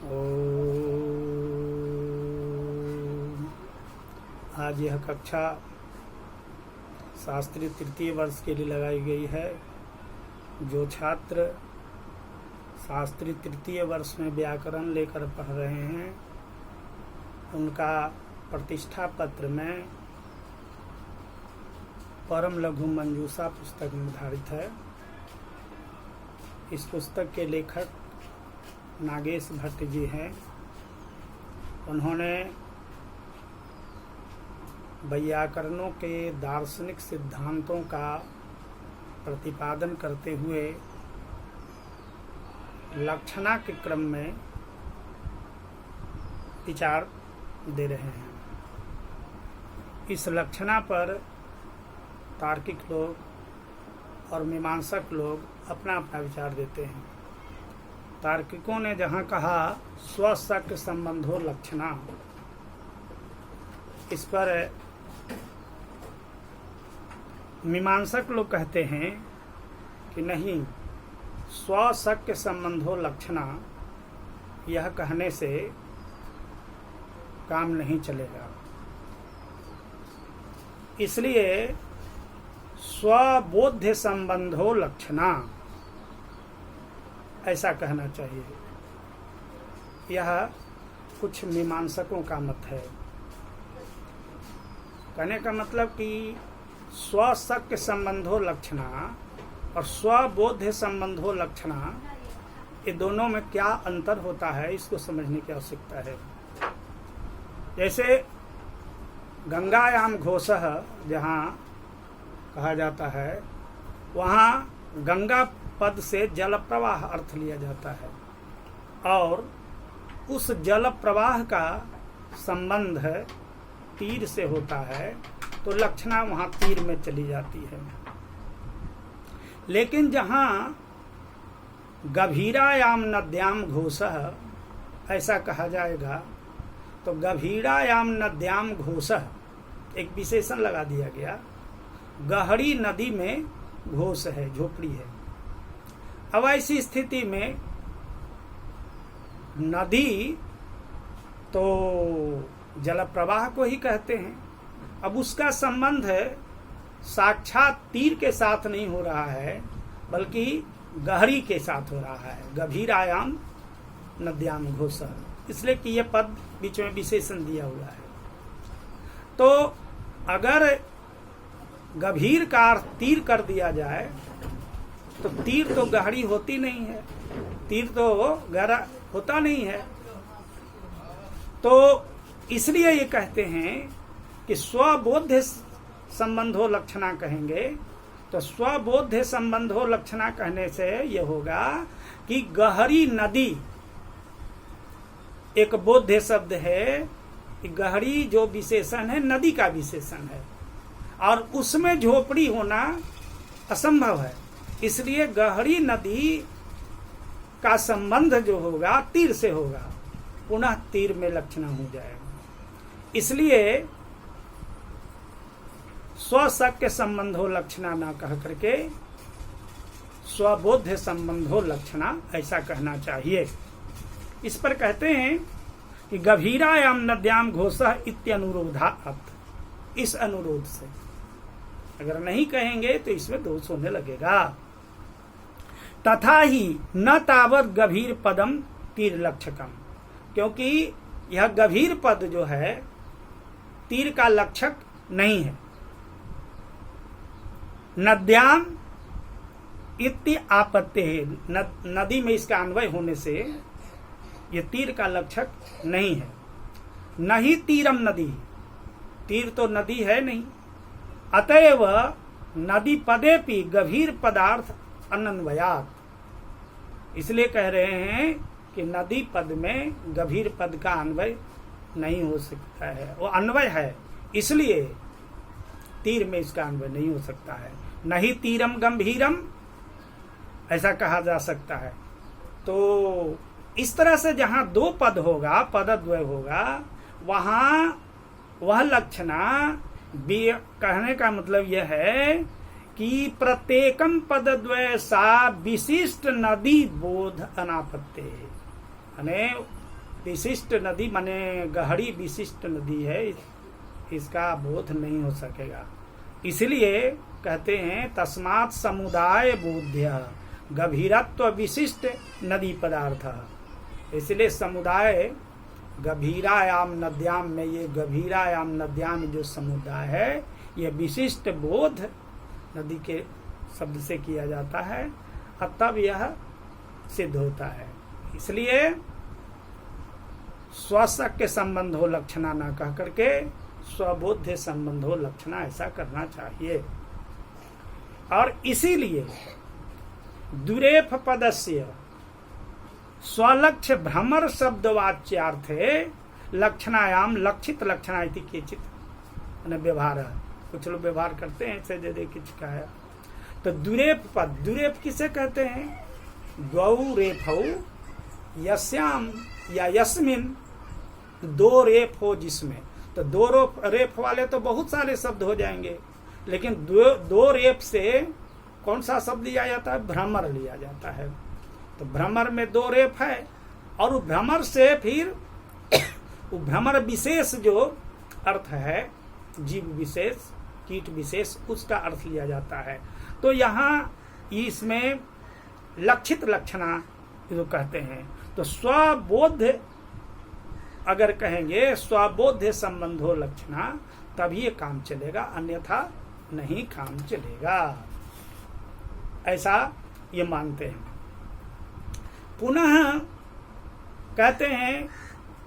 आज यह कक्षा शास्त्री तृतीय वर्ष के लिए लगाई गई है। जो छात्र शास्त्री तृतीय वर्ष में व्याकरण लेकर पढ़ रहे हैं उनका प्रतिष्ठा पत्र में परम लघु मंजूषा पुस्तक निर्धारित है। इस पुस्तक के लेखक नागेश भट्ट जी हैं। उन्होंने वैयाकरणों के दार्शनिक सिद्धांतों का प्रतिपादन करते हुए लक्षणा के क्रम में विचार दे रहे हैं। इस लक्षणा पर तार्किक लोग और मीमांसक लोग अपना अपना विचार देते हैं। तार्किकों ने जहाँ कहा स्वशक्य संबंधो लक्षणा, इस पर मीमांसक लोग कहते हैं कि नहीं, स्वशक्य संबंधो लक्षणा यह कहने से काम नहीं चलेगा। इसलिए स्वबोध्य संबंधो लक्षणा ऐसा कहना चाहिए। यह कुछ मीमांसकों का मत है। कहने का मतलब कि स्वशक्य संबंधो लक्षणा और स्वबोध्य संबंधो लक्षणा, ये दोनों में क्या अंतर होता है इसको समझने की आवश्यकता है। जैसे गंगायाम घोषः जहाँ कहा जाता है, वहाँ गंगा पद से जल प्रवाह अर्थ लिया जाता है और उस जल प्रवाह का संबंध तीर से होता है, तो लक्षणा वहाँ तीर में चली जाती है। लेकिन जहाँ गभीरायाम नद्याम घोषः ऐसा कहा जाएगा, तो गभीरायाम नद्याम घोषः एक विशेषण लगा दिया गया। गहरी नदी में घोष है, झोपड़ी है। अब ऐसी स्थिति में नदी तो जल प्रवाह को ही कहते हैं। अब उसका संबंध साक्षात तीर के साथ नहीं हो रहा है, बल्कि गहरी के साथ हो रहा है। गभीरायाम नद्याम घोषः, इसलिए कि यह पद बीच में विशेषण दिया हुआ है। तो अगर गभीर का अर्थ तीर कर दिया जाए तो तीर तो गहरी होती नहीं है, तीर तो गहरा होता नहीं है। तो इसलिए ये कहते हैं कि स्वबोध्य संबंधो लक्षणा कहेंगे, तो स्वबोध्य संबंधो लक्षणा कहने से ये होगा कि गहरी नदी एक बोध्य शब्द है। गहरी जो विशेषण है नदी का विशेषण है और उसमें झोपड़ी होना असंभव है। इसलिए गहरी नदी का संबंध जो होगा तीर से होगा, पुनः तीर में लक्षणा हो जाएगा। इसलिए स्वशक्य संबंधो लक्षणा ना कह करके स्वबोध्य संबंधो लक्षणा ऐसा कहना चाहिए। इस पर कहते हैं कि गभीरायाम नद्याम घोषः इत्यनुरोधात्, इस अनुरोध से अगर नहीं कहेंगे तो इसमें दोष होने लगेगा। तथा ही न तावत गभीर पदम तीर लक्षकम, क्योंकि यह गभीर पद जो है तीर का लक्षक नहीं है। नद्याम इत्य आपत्ति है, नदी में इसका अन्वय होने से ये तीर का लक्षक नहीं है। नहीं तीरम नदी, तीर तो नदी है नहीं। अतएव नदी पदेपि गभीर पदार्थ अनन्वयात्, इसलिए कह रहे हैं कि नदी पद में गभीर पद का अन्वय नहीं हो सकता है। वो अन्वय है, इसलिए तीर में इसका अन्वय नहीं हो सकता है। नहीं तीरम गंभीरम ऐसा कहा जा सकता है। तो इस तरह से जहां दो पद होगा, पदद्वय होगा, वहां वह लक्षणा कहने का मतलब यह है कि प्रत्येकम पदद्वय सा विशिष्ट नदी बोध अनापत्ति, विशिष्ट नदी माने गहरी विशिष्ट नदी है, इसका बोध नहीं हो सकेगा। इसलिए कहते हैं तस्मात् समुदाय बोध्य गभीरत्व विशिष्ट नदी पदार्थ। इसलिए समुदाय गभीरायाम नद्याम में, ये गभीरायाम नद्याम जो समुदाय है ये विशिष्ट बोध नदी के शब्द से किया जाता है, तब यह सिद्ध होता है। इसलिए स्वशक्य संबंधो लक्षणा न कह करके स्वबोध्य संबंधो लक्षणा ऐसा करना चाहिए। और इसीलिए दुरेफ पदस्य स्वलक्ष्य भ्रमर शब्दवाच्यार्थे लक्षणायाम लक्षित लक्षणा इति केचित व्यवहार। कुछ लोग व्यवहार करते हैं ऐसे दे किसका है। तो दुरेफ पद, दुरेफ किसे कहते हैं? द्वौ रेफौ यस्याम या यस्मिन, दो रेफ हो जिसमें। तो दो रेफ वाले तो बहुत सारे शब्द हो जाएंगे, लेकिन दो रेफ से कौन सा शब्द लिया जाता है? भ्रमर लिया जाता है। तो भ्रमर में दो रेफ है, और वो भ्रमर से फिर वो भ्रमर विशेष जो अर्थ है, जीव विशेष, कीट विशेष, उसका अर्थ लिया जाता है। तो यहाँ इसमें लक्षित लक्षणा जो कहते हैं, तो स्वबोध अगर कहेंगे स्वबोध्य संबंधो लक्षणा, तभी ये काम चलेगा, अन्यथा नहीं काम चलेगा, ऐसा ये मानते हैं। पुनः कहते हैं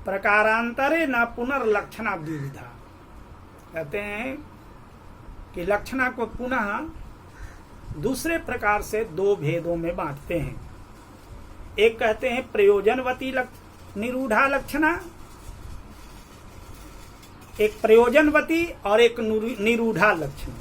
प्रकारांतरे न पुनर्लक्षणा द्विविधा। कहते हैं कि लक्षणा को पुनः दूसरे प्रकार से दो भेदों में बांटते हैं। एक कहते हैं प्रयोजनवती निरूढ़ा लक्षणा, एक प्रयोजनवती और एक निरूढ़ा लक्षणा,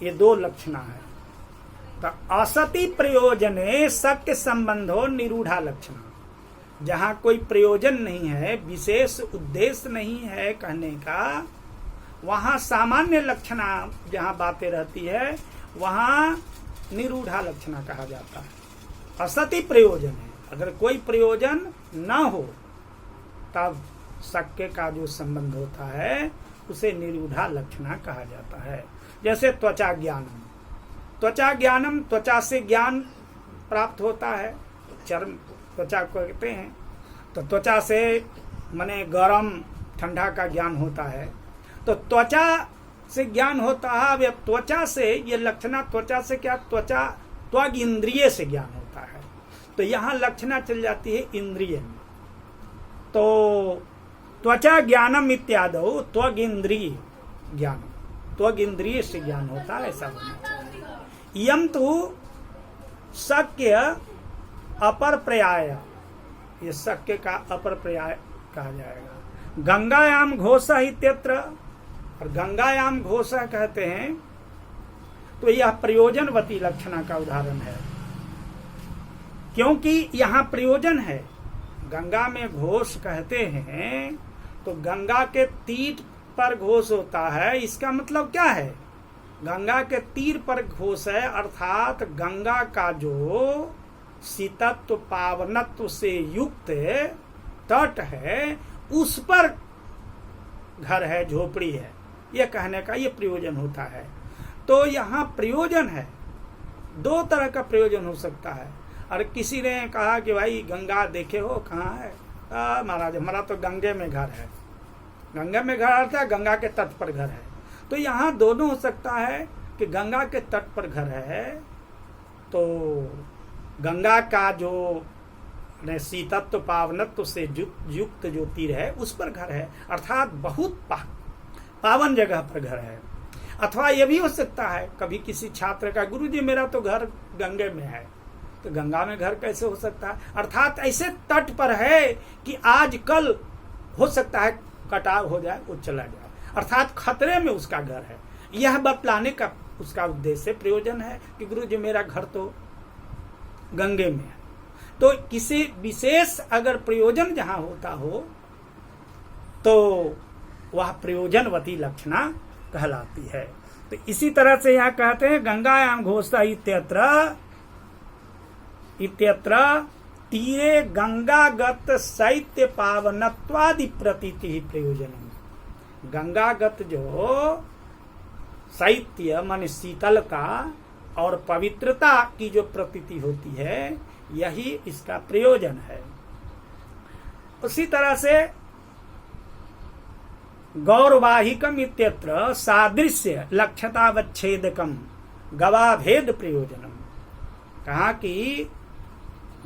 ये दो लक्षणा है। तो असति प्रयोजने शक्य संबंधो निरूढ़ा लक्षणा, जहां कोई प्रयोजन नहीं है, विशेष उद्देश्य नहीं है कहने का, वहां सामान्य लक्षणा जहां बातें रहती है वहां निरूढ़ा लक्षणा कहा जाता है। असति प्रयोजन है, अगर कोई प्रयोजन न हो तब शक्य का जो संबंध होता है उसे निरूढ़ा लक्षणा कहा जाता है। जैसे त्वचा ज्ञानम, त्वचा ज्ञानम, त्वचा से ज्ञान प्राप्त होता है, चर्म त्वचा को कहते हैं। तो त्वचा से माने गरम ठंडा का ज्ञान होता है, तो त्वचा से ज्ञान होता है। अब त्वचा से ये लक्षणा, त्वचा से क्या, त्वचा त्वग इंद्रिय से ज्ञान होता है, तो यहाँ लक्षणा चल जाती है इंद्रिय में। तो त्वचा ज्ञानम इत्यादो त्वग इंद्रिय ज्ञान, त्वग इंद्रिय से ज्ञान होता है, ऐसा होना चाहिए। यम तो शक्य अपर पर्याय, ये शक्य का अपर पर्याय कहा जाएगा। गंगायाम घोष इत्यत्र, और गंगायाम घोष कहते हैं तो यह प्रयोजनवती लक्षणा का उदाहरण है, क्योंकि यहाँ प्रयोजन है। गंगा में घोष कहते हैं तो गंगा के तीर पर घोष होता है, इसका मतलब क्या है? गंगा के तीर पर घोष है, अर्थात गंगा का जो शीतत्व पावनत्व से युक्त तट है उस पर घर है, झोपड़ी है, यह कहने का ये प्रयोजन होता है। तो यहाँ प्रयोजन है, दो तरह का प्रयोजन हो सकता है। और किसी ने कहा कि भाई गंगा देखे हो कहाँ है? महाराज हमारा तो गंगे में घर है, गंगा में घर था, गंगा के तट पर घर है। तो यहाँ दोनों हो सकता है कि गंगा के तट पर घर है तो गंगा का जो शीतत्व पावनत्व से युक्त जो तीर है उस पर घर है, अर्थात बहुत पावन जगह पर घर है। अथवा यह भी हो सकता है कभी किसी छात्र का, गुरुजी मेरा तो घर गंगे में है, तो गंगा में घर कैसे हो सकता है? अर्थात ऐसे तट पर है कि आज कल हो सकता है कटाव हो जाए, वो चला जाए, अर्थात खतरे में उसका घर है। यह बतलाने का उसका उद्देश्य प्रयोजन है कि गुरुजी मेरा घर तो गंगे में है। तो किसी विशेष अगर प्रयोजन जहां होता हो तो वह प्रयोजनवती लक्षणा कहलाती है। तो इसी तरह से यहाँ कहते हैं गंगायाम घोषा इत्यत्र तीरे गंगागत शैत्य पावनत्वादि प्रतीति ही प्रयोजन। गंगागत जो शैत्य माने शीतलता और पवित्रता की जो प्रतीति होती है, यही इसका प्रयोजन है। उसी तरह से गौरवाहिकम इत्यत्र सादृश्य लक्ष्यतावच्छेदकम गवाभेद प्रयोजनम। कहा कि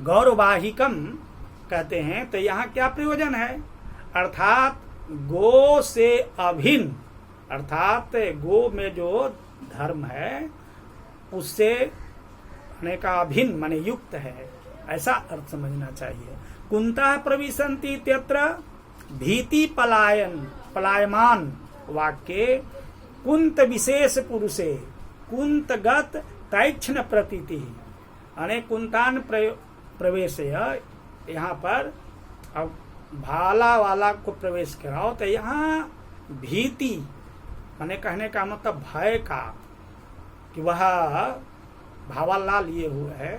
गौरवाहिकम कहते हैं तो यहाँ क्या प्रयोजन है, अर्थात गो से अभिन्न, अर्थात गो में जो धर्म है उससे अनेका अभिन्न माने युक्त है, ऐसा अर्थ समझना चाहिए। कुंता प्रविशन्ति इत्यत्र भीति पलायमान वाक्ये कुंत विशेष पुरुषे कुंतगत तैक्षण प्रतीति। अनेक कुंतान प्रवेश, यहाँ पर अब भाला वाला को प्रवेश कराओ तो यहाँ भीति माने कहने का मतलब भय का, कि वह भावाला लिए हुए है,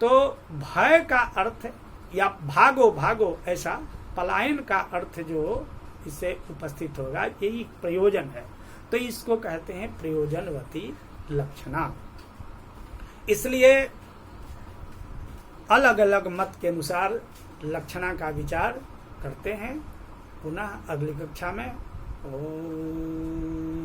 तो भय का अर्थ या भागो भागो, ऐसा पलायन का अर्थ जो इससे उपस्थित होगा, यही प्रयोजन है। तो इसको कहते हैं प्रयोजनवती लक्षणा। इसलिए अलग अलग मत के अनुसार लक्षणा का विचार 「 करते हैं। पुनः अगली कक्षा में। ओम।